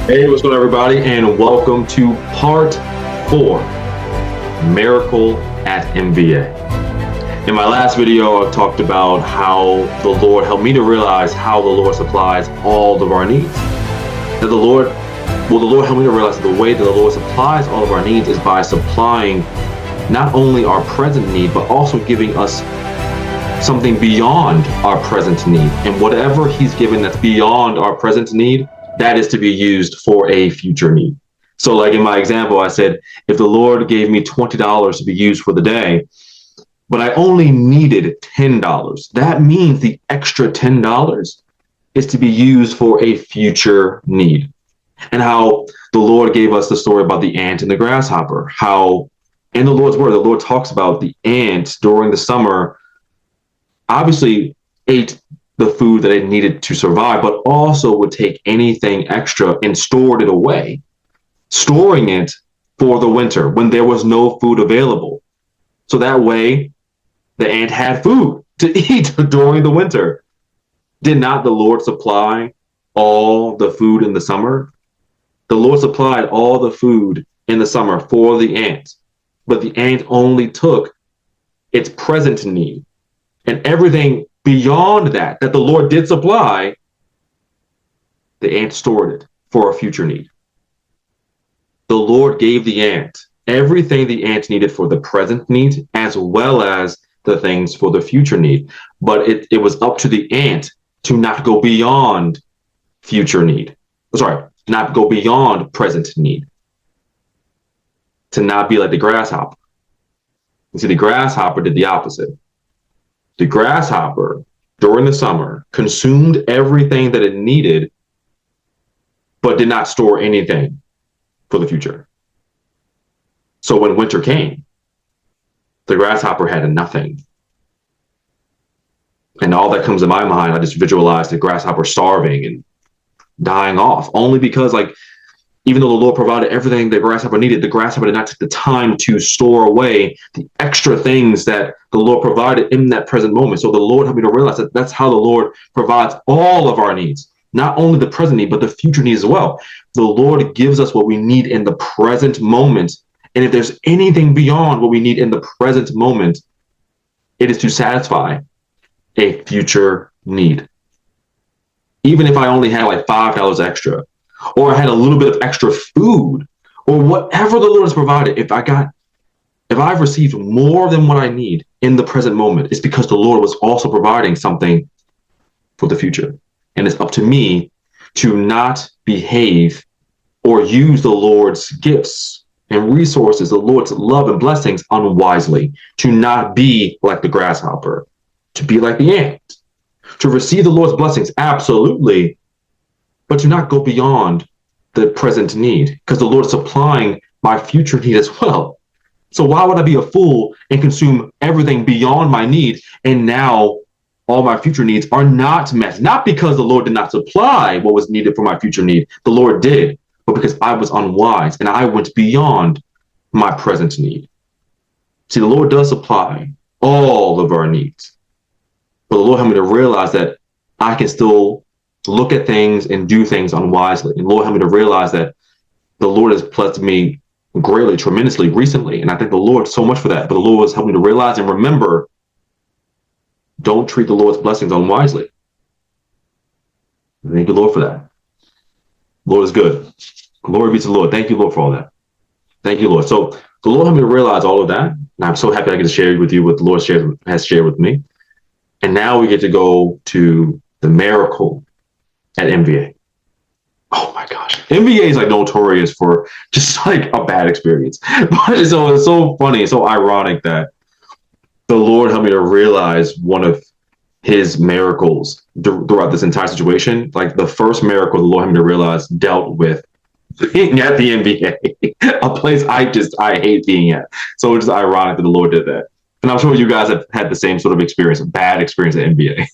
Hey, what's going on, everybody, and welcome to part 4, Miracle at MVA. In my last video, I talked about how the Lord helped me to realize how the Lord supplies all of our needs. That the Lord helped me to realize that the way that the Lord supplies all of our needs is by supplying not only our present need, but also giving us something beyond our present need. And whatever He's given that's beyond our present need, that is to be used for a future need. So like in my example, I said, if the Lord gave me $20 to be used for the day, but I only needed $10, that means the extra $10 is to be used for a future need. And how the Lord gave us the story about the ant and the grasshopper, how in the Lord's word, the Lord talks about the ant during the summer, obviously ate the food that it needed to survive, but also would take anything extra and stored it away, storing it for the winter when there was no food available. So that way the ant had food to eat during the winter. Did not the Lord supply all the food in the summer? The Lord supplied all the food in the summer for the ant, but the ant only took its present need, and everything beyond that the Lord did supply, the ant stored it for a future need. The Lord gave the ant everything the ant needed for the present need, as well as the things for the future need. But it was up to the ant to not go beyond future need. Sorry, not go beyond present need. To not be like the grasshopper. You see, the grasshopper did the opposite. The grasshopper, during the summer, consumed everything that it needed, but did not store anything for the future. So when winter came, the grasshopper had nothing. And all that comes to my mind, I just visualize the grasshopper starving and dying off, only because, like, even though the Lord provided everything the grasshopper needed, the grasshopper did not take the time to store away the extra things that the Lord provided in that present moment. So the Lord helped me to realize that that's how the Lord provides all of our needs, not only the present need, but the future needs as well. The Lord gives us what we need in the present moment. And if there's anything beyond what we need in the present moment, it is to satisfy a future need. Even if I only had like $5 extra, or I had a little bit of extra food, or whatever the Lord has provided, if I've received more than what I need in the present moment, it's because the Lord was also providing something for the future. And it's up to me to not behave or use the Lord's gifts and resources, the Lord's love and blessings unwisely, to not be like the grasshopper, to be like the ant, to receive the Lord's blessings, absolutely, but to not go beyond the present need, because the Lord is supplying my future need as well. So why would I be a fool and consume everything beyond my need, and now all my future needs are not met? Not because the Lord did not supply what was needed for my future need. The Lord did, but because I was unwise and I went beyond my present need. See, the Lord does supply all of our needs, but the Lord helped me to realize that I can still look at things and do things unwisely. And Lord help me to realize that the Lord has blessed me greatly, tremendously recently. And I thank the Lord so much for that. But the Lord has helped me to realize and remember, don't treat the Lord's blessings unwisely. Thank you, Lord, for that. Lord is good. Glory be to the Lord. Thank you, Lord, for all that. Thank you, Lord. So the Lord helped me to realize all of that. And I'm so happy I get to share with you what the Lord has shared with me. And now we get to go to the miracle at MVA. Oh my gosh. MVA is like notorious for just like a bad experience. But so it's so funny, so ironic that the Lord helped me to realize one of his miracles throughout this entire situation. Like the first miracle the Lord helped me to realize dealt with being at the MVA, a place I hate being at. So it's just ironic that the Lord did that. And I'm sure you guys have had the same sort of experience, a bad experience at MVA.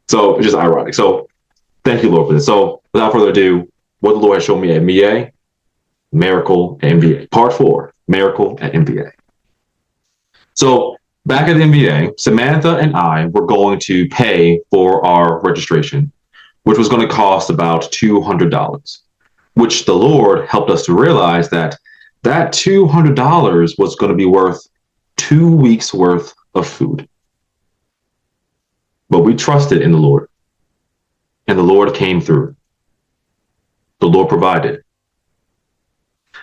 So it's just ironic. So thank you, Lord, for this. So without further ado, what the Lord has shown me at MVA, miracle at MVA. Part 4, miracle at MVA. So back at the MVA, Samantha and I were going to pay for our registration, which was going to cost about $200. which the Lord helped us to realize that that $200 was going to be worth 2 weeks worth of food. But we trusted in the Lord, and the Lord came through. The Lord provided.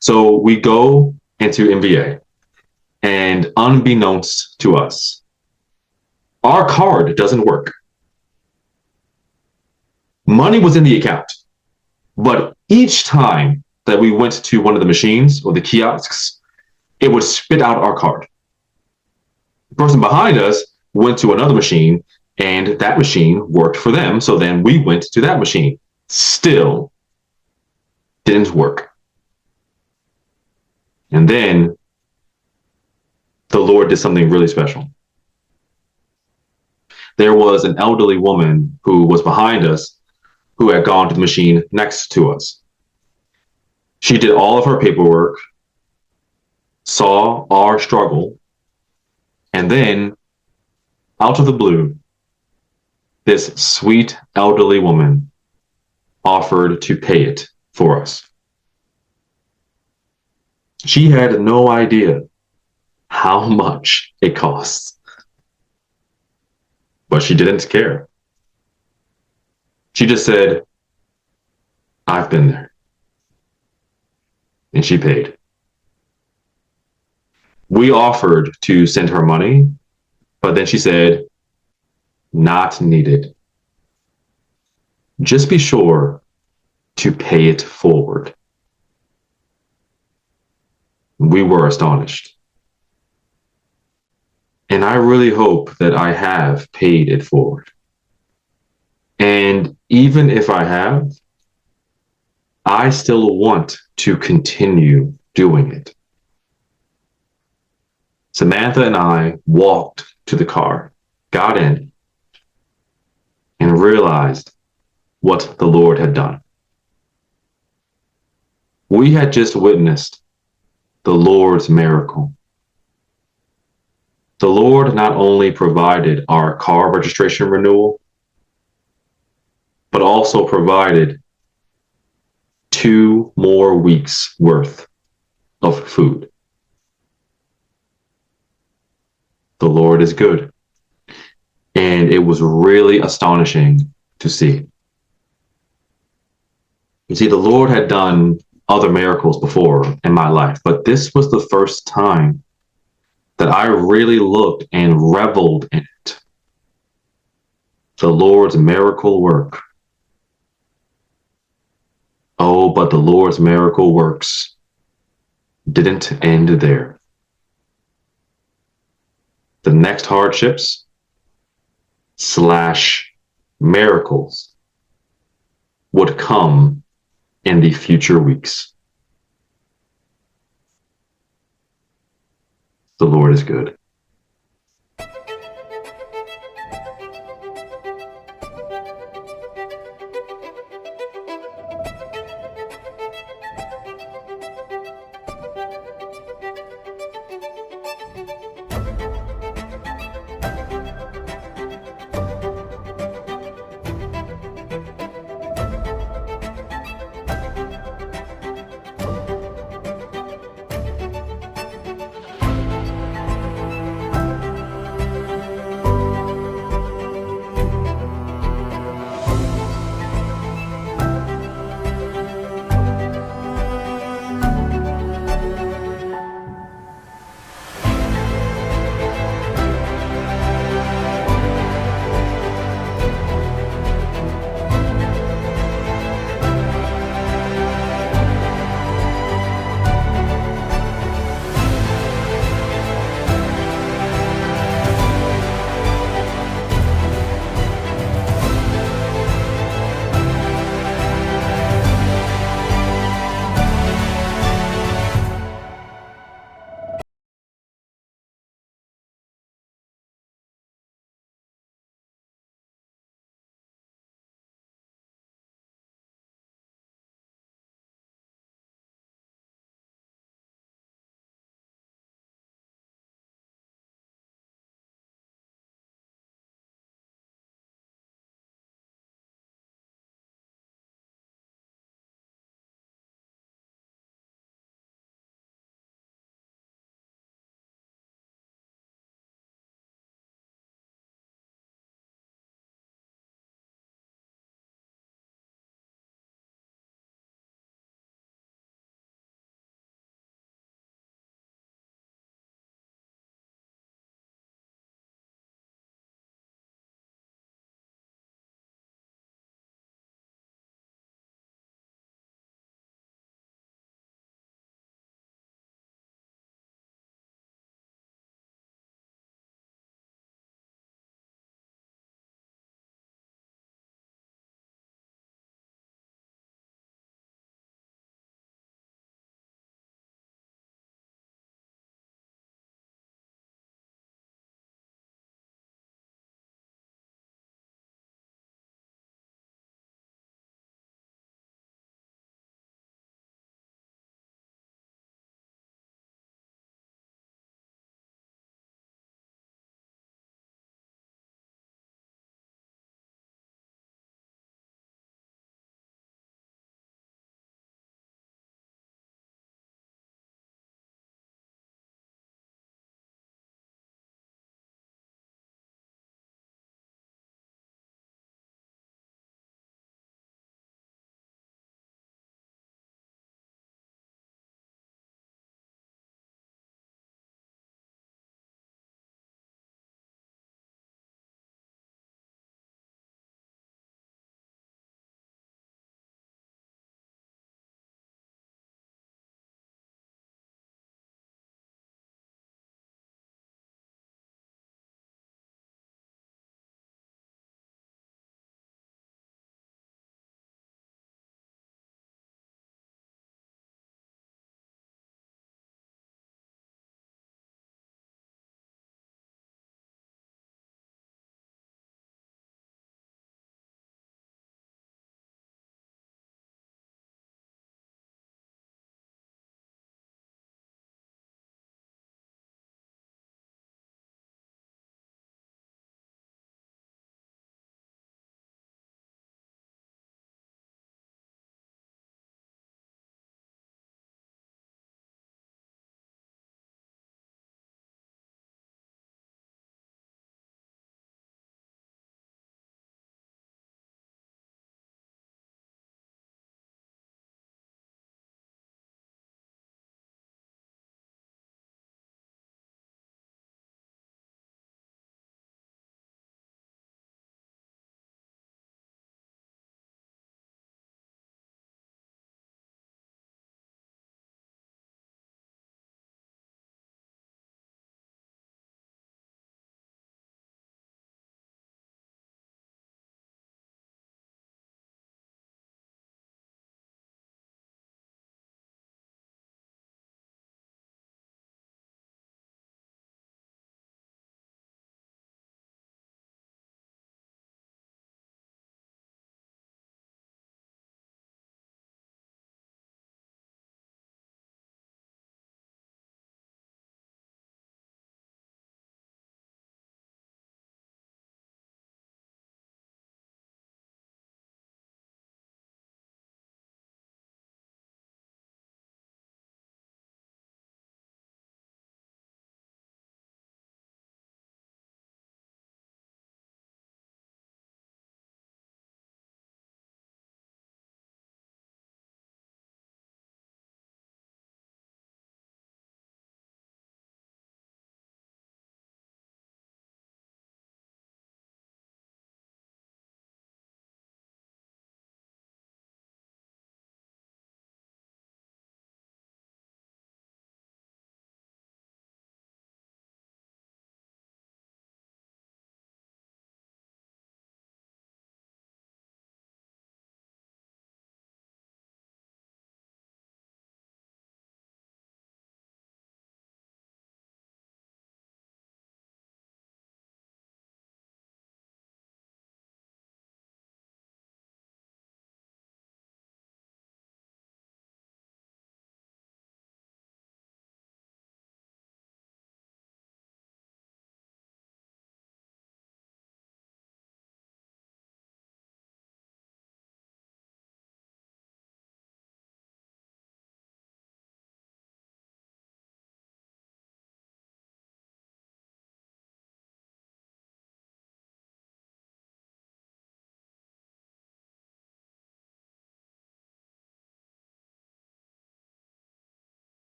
So we go into MVA, and unbeknownst to us, our card doesn't work. Money was in the account, but each time that we went to one of the machines or the kiosks, it would spit out our card. The person behind us went to another machine, and that machine worked for them. So then we went to that machine. Still didn't work. And then the Lord did something really special. There was an elderly woman who was behind us who had gone to the machine next to us. She did all of her paperwork, saw our struggle, and then, out of the blue, this sweet elderly woman offered to pay it for us. She had no idea how much it costs, but she didn't care. She just said, "I've been there." And she paid. We offered to send her money, but then she said, "Not needed. Just be sure to pay it forward." We were astonished. And I really hope that I have paid it forward. And even if I have, I still want to continue doing it. Samantha and I walked to the car, got in, and realized what the Lord had done. We had just witnessed the Lord's miracle. The Lord not only provided our car registration renewal, but also provided 2 more weeks worth of food. The Lord is good. And it was really astonishing to see. You see, the Lord had done other miracles before in my life, but this was the first time that I really looked and reveled in it. The Lord's miracle work. Oh, but the Lord's miracle works didn't end there. The next hardships / miracles would come in the future weeks. The Lord is good.